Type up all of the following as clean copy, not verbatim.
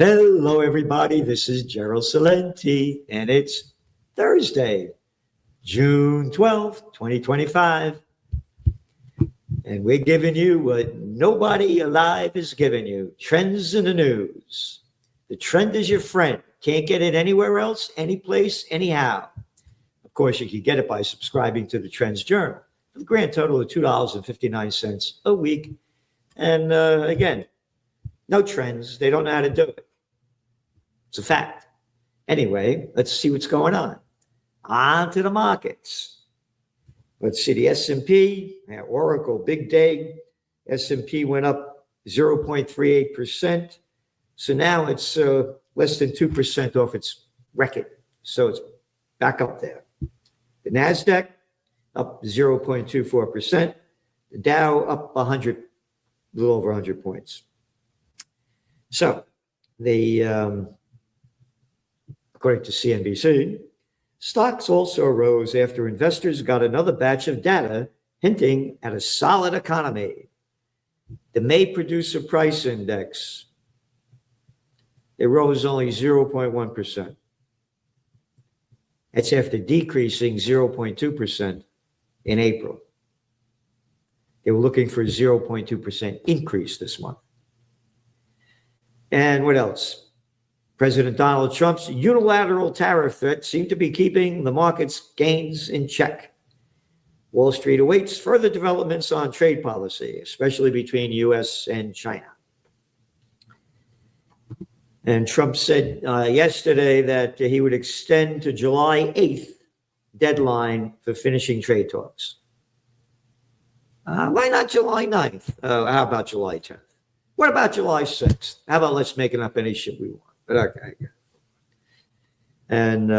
Hello, everybody. This is Gerald Salenti, and it's Thursday, June 12th, 2025. And we're giving you what nobody alive is giving you, trends in the news. The trend is your friend. Can't get it anywhere else, any place, anyhow. Of course, you can get it by subscribing to the Trends Journal for the grand total of $2.59 a week. And again, no trends. They don't know how to do it. It's a fact. Anyway, let's see what's going on. On to the markets. Let's see the S&P, Oracle, big day. S&P went up 0.38%. So now it's less than 2% off its record. So it's back up there. The NASDAQ up 0.24%. The Dow up 100, a little over 100 points. So according to CNBC, stocks also rose after investors got another batch of data hinting at a solid economy. The May Producer Price Index, it rose only 0.1%. That's after decreasing 0.2% in April. They were looking for a 0.2% increase this month. And what else? President Donald Trump's unilateral tariff threat seemed to be keeping the market's gains in check. Wall Street awaits further developments on trade policy, especially between U.S. and China. And Trump said yesterday that he would extend to July 8th deadline for finishing trade talks. Why not July 9th? How about July 10th? What about July 6th? How about let's make it up any shit we want? But okay. And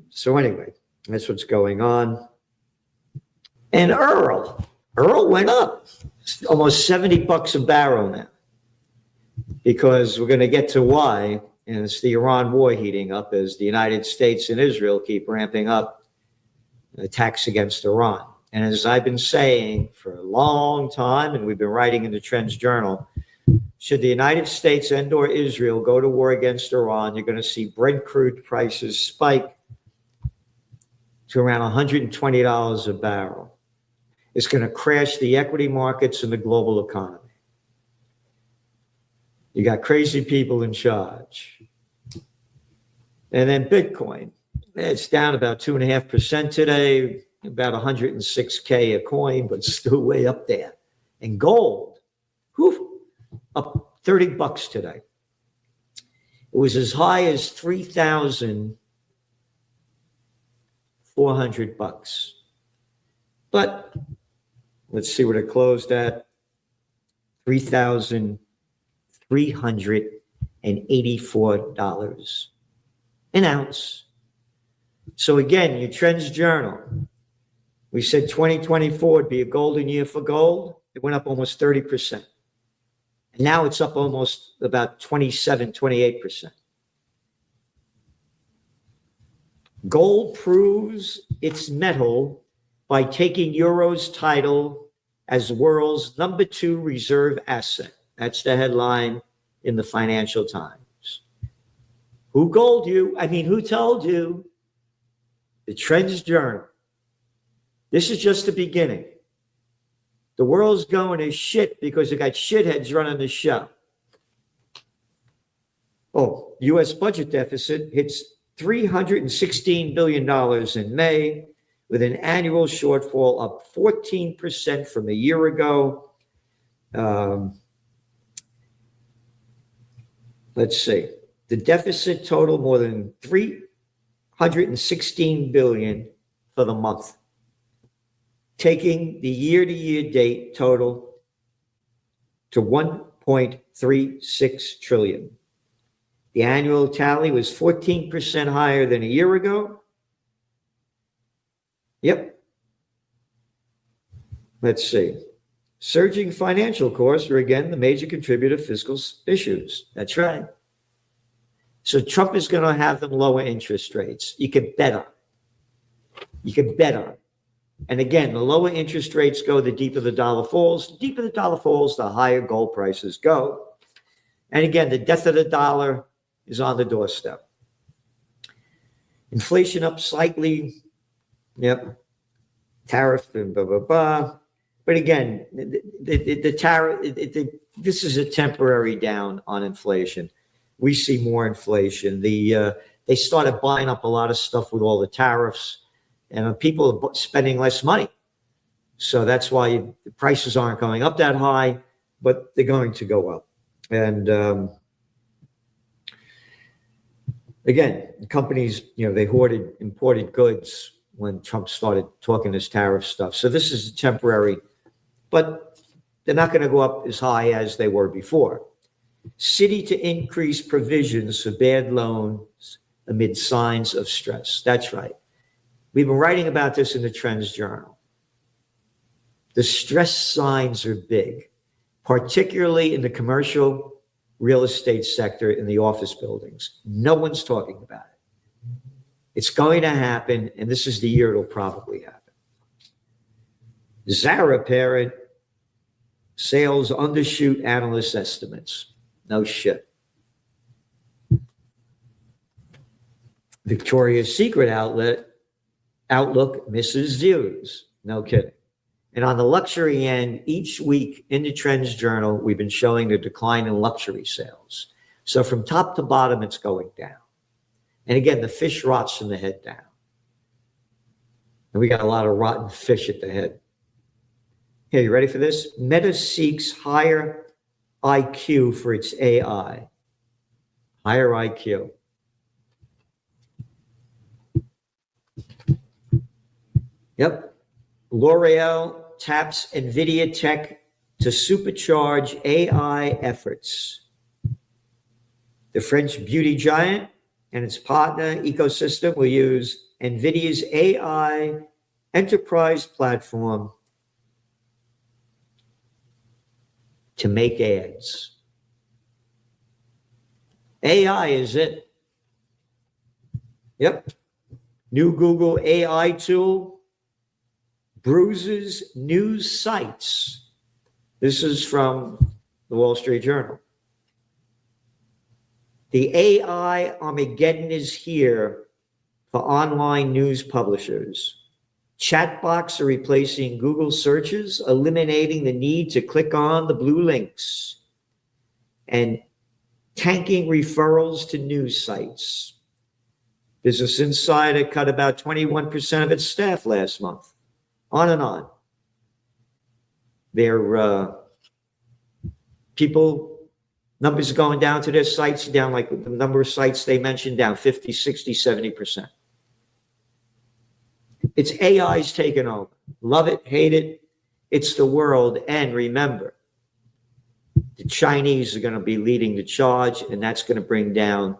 so anyway, that's what's going on. And Earl went up almost $70 a barrel now, because we're going to get to why, and it's the Iran war heating up as the United States and Israel keep ramping up attacks against Iran. And as I've been saying for a long time, and we've been writing in the Trends Journal, should the United States and or Israel go to war against Iran, you're going to see Brent crude prices spike to around $120 a barrel. It's going to crash the equity markets and the global economy. You got crazy people in charge. And then Bitcoin, it's down about 2.5% today, about 106K a coin, but still way up there. And gold, up $30 today. It was as high as $3,400. But let's see what it closed at. $3,384 an ounce. So again, your Trends Journal, we said 2024 would be a golden year for gold. It went up almost 30%. And now it's up almost about 28%. Gold proves its mettle by taking Euro's title as the world's #2 reserve asset. That's the headline in the Financial Times. Who told you? Who told you? The Trends Journal. This is just the beginning. The world's going to shit because they got shitheads running the show. Oh, U.S. budget deficit hits $316 billion in May, with an annual shortfall up 14% from a year ago. Let's see. The deficit totaled more than $316 billion for the month, taking the year-to-year date total to $1.36 trillion. The annual tally was 14% higher than a year ago. Yep. Let's see. Surging financial costs are again the major contributor to fiscal issues. That's right. So Trump is going to have them lower interest rates. You can bet on it. You can bet on it. And again, the lower interest rates go, the deeper the dollar falls. The deeper the dollar falls, the higher gold prices go. And again, the death of the dollar is on the doorstep. Inflation up slightly. Yep. Tariff and blah, blah, blah. But again, the tariff, this is a temporary down on inflation. We see more inflation. They started buying up a lot of stuff with all the tariffs, and people are spending less money. So that's why the prices aren't going up that high, but they're going to go up. And again, companies, they hoarded imported goods when Trump started talking this tariff stuff. So this is temporary, but they're not going to go up as high as they were before. Citi to increase provisions for bad loans amid signs of stress. That's right. We've been writing about this in the Trends Journal. The stress signs are big, particularly in the commercial real estate sector in the office buildings. No one's talking about it. It's going to happen, and this is the year it'll probably happen. Zara parent sales undershoot analyst estimates. No shit. Victoria's Secret outlook misses views. No kidding. And on the luxury end, each week in the Trends Journal, we've been showing the decline in luxury sales. So from top to bottom, it's going down. And again, the fish rots from the head down. And we got a lot of rotten fish at the head. Here, you ready for this? Meta seeks higher IQ for its AI. Higher IQ. Yep. L'Oreal taps NVIDIA tech to supercharge AI efforts. The French beauty giant and its partner ecosystem will use NVIDIA's AI enterprise platform to make ads. AI is it. Yep. New Google AI tool bruises news sites. This is from the Wall Street Journal. The AI Armageddon is here for online news publishers. Chatbots are replacing Google searches, eliminating the need to click on the blue links, and tanking referrals to news sites. Business Insider cut about 21% of its staff last month. On and on. Their people, numbers going down to their sites, down like the number of sites they mentioned, down 50, 60, 70%. It's AI's taken over. Love it, hate it. It's the world. And remember, the Chinese are going to be leading the charge, and that's going to bring down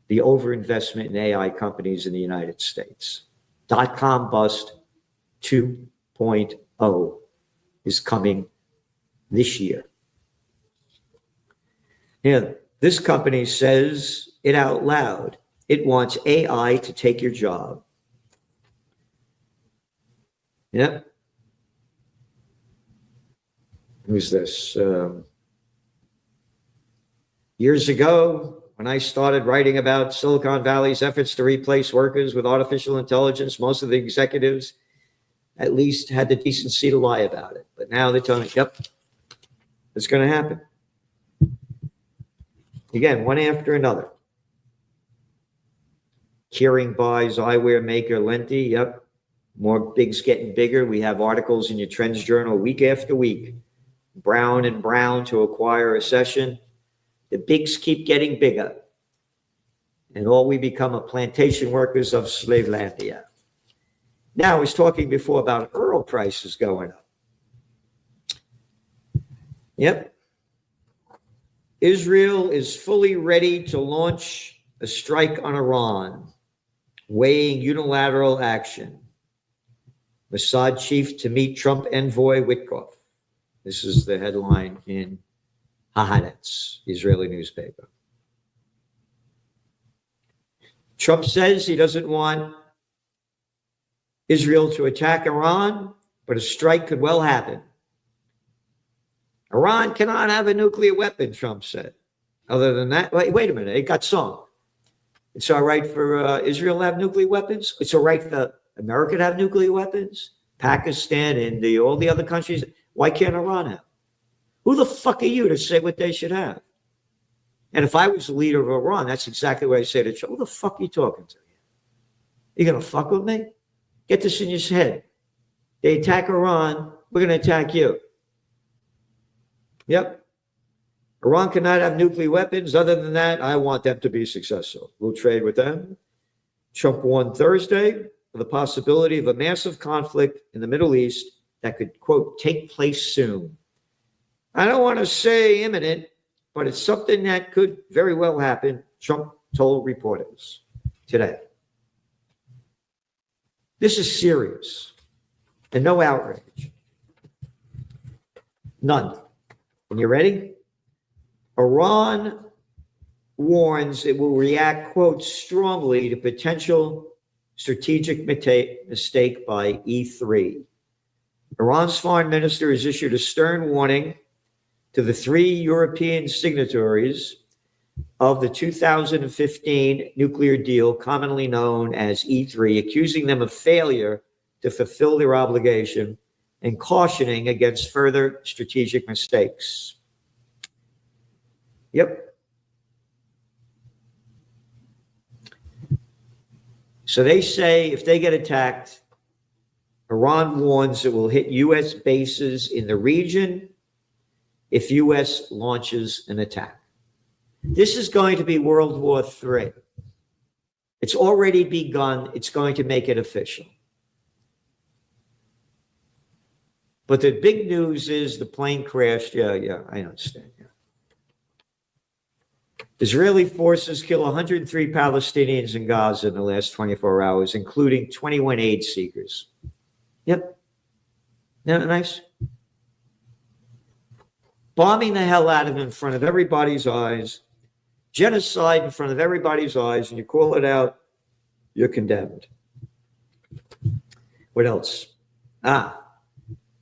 the overinvestment in AI companies in the United States. .com bust 2.0 is coming this year. Yeah, this company says it out loud. It wants AI to take your job. Yep. Who's this? Years ago, when I started writing about Silicon Valley's efforts to replace workers with artificial intelligence, most of the executives at least had the decency to lie about it. But now they're telling me, yep, it's going to happen. Again, one after another. Kering buys eyewear maker Lenti. Yep. More bigs getting bigger. We have articles in your Trends Journal week after week. Brown and Brown to acquire a session. The bigs keep getting bigger. And all we become are plantation workers of Slavelandia. Now, I was talking before about oil prices going up. Yep. Israel is fully ready to launch a strike on Iran, weighing unilateral action. Mossad chief to meet Trump envoy Witkoff. This is the headline in Haaretz, Israeli newspaper. Trump says he doesn't want Israel to attack Iran, but a strike could well happen. Iran cannot have a nuclear weapon, Trump said. Other than that, wait a minute, it got sung. It's all right for Israel to have nuclear weapons. It's all right for America to have nuclear weapons. Pakistan and all the other countries. Why can't Iran have? Who the fuck are you to say what they should have? And if I was the leader of Iran, that's exactly what I say to Trump. Who the fuck are you talking to? You gonna fuck with me? Get this in your head. They attack Iran, we're gonna attack you. Yep. Iran cannot have nuclear weapons. Other than that, I want them to be successful. We'll trade with them. Trump warned Thursday of the possibility of a massive conflict in the Middle East that could, quote, take place soon. I don't want to say imminent, but it's something that could very well happen, Trump told reporters today. This is serious and no outrage. None. And you ready? Iran warns it will react, quote, strongly to potential strategic mistake by E3. Iran's foreign minister has issued a stern warning to the 3 European signatories of the 2015 nuclear deal, commonly known as E3, accusing them of failure to fulfill their obligation and cautioning against further strategic mistakes. Yep. So they say if they get attacked, Iran warns it will hit U.S. bases in the region if U.S. launches an attack. This is going to be World War III. It's already begun. It's going to make it official. But the big news is the plane crashed. Yeah, I understand. Yeah. Israeli forces kill 103 Palestinians in Gaza in the last 24 hours, including 21 aid seekers. Yep. Isn't that nice? Bombing the hell out of them in front of everybody's eyes, genocide in front of everybody's eyes, and you call it out, you're condemned. What else?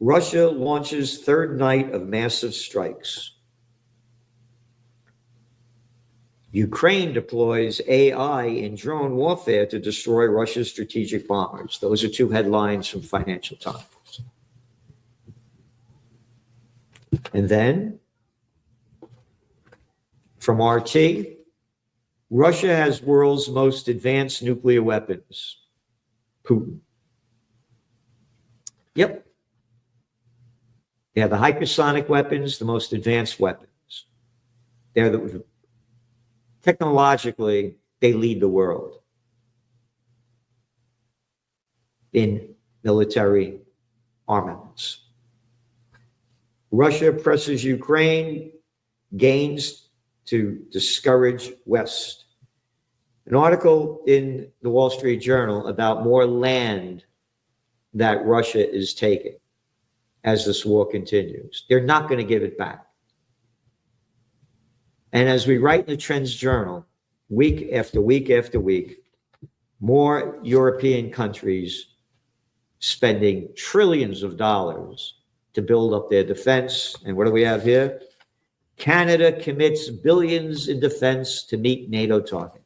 Russia launches third night of massive strikes. Ukraine deploys AI in drone warfare to destroy Russia's strategic bombers. Those are 2 headlines from Financial Times. And then, from RT, Russia has world's most advanced nuclear weapons. Putin. Yep. They have the hypersonic weapons, the most advanced weapons. They're the technologically, they lead the world in military armaments. Russia presses Ukraine, gains to discourage West. An article in the Wall Street Journal about more land that Russia is taking as this war continues. They're not going to give it back. And as we write in the Trends Journal, week after week after week, more European countries spending trillions of dollars to build up their defense. And what do we have here? Canada commits billions in defense to meet NATO target.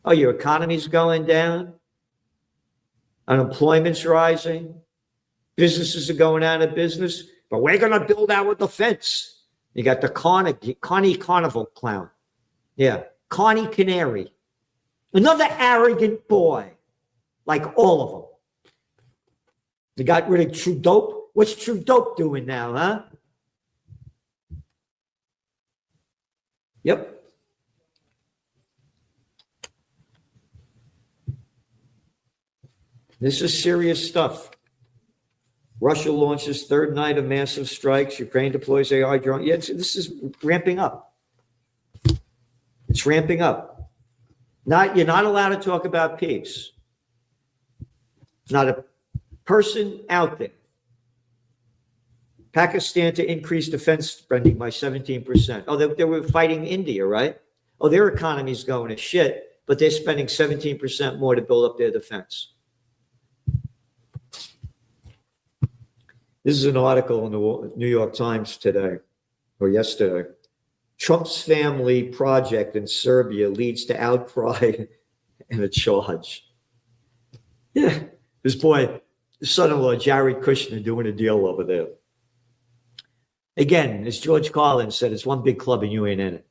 Oh, your economy's going down. Unemployment's rising. Businesses are going out of business. But we're going to build our defense. You got the Connie Carnival clown. Yeah, Connie Canary. Another arrogant boy, like all of them. They got rid of Trudeau. What's Trudeau doing now, huh? Yep. This is serious stuff. Russia launches third night of massive strikes. Ukraine deploys AI drone. Yeah, this is ramping up. It's ramping up. You're not allowed to talk about peace. Not a person out there. Pakistan to increase defense spending by 17%. Oh, they were fighting India, right? Oh, their economy's going to shit, but they're spending 17% more to build up their defense. This is an article in the New York Times today, or yesterday. Trump's family project in Serbia leads to outcry and a charge. Yeah, his boy, his son-in-law, Jared Kushner, doing a deal over there. Again, as George Carlin said, it's one big club and you ain't in it.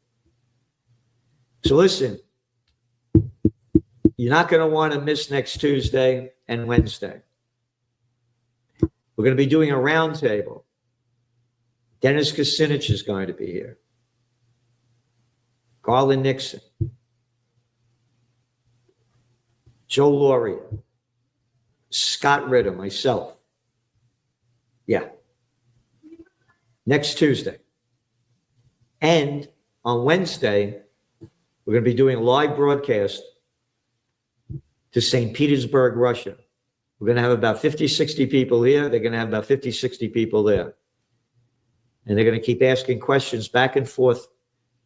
So listen, you're not going to want to miss next Tuesday and Wednesday. We're going to be doing a roundtable. Dennis Kucinich is going to be here. Garland Nixon. Joe Lauria. Scott Ritter, myself. Yeah. Next Tuesday. And on Wednesday, we're going to be doing a live broadcast to St. Petersburg, Russia. We're going to have about 50, 60 people here. They're going to have about 50, 60 people there. And they're going to keep asking questions back and forth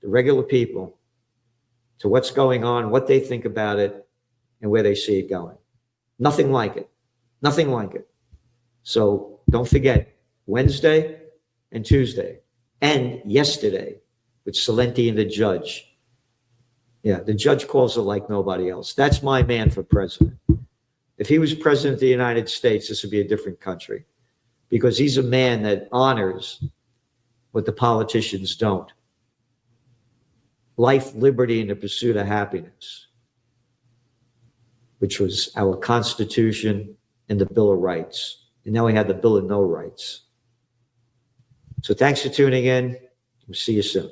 to regular people to what's going on, what they think about it, and where they see it going. Nothing like it. Nothing like it. So don't forget, Wednesday and Tuesday, and yesterday with Celente and the judge. Yeah, the judge calls it like nobody else. That's my man for president. If he was president of the United States, this would be a different country, because he's a man that honors what the politicians don't. Life, liberty, and the pursuit of happiness, which was our Constitution and the Bill of Rights. And now we have the Bill of No Rights. So thanks for tuning in. We'll see you soon.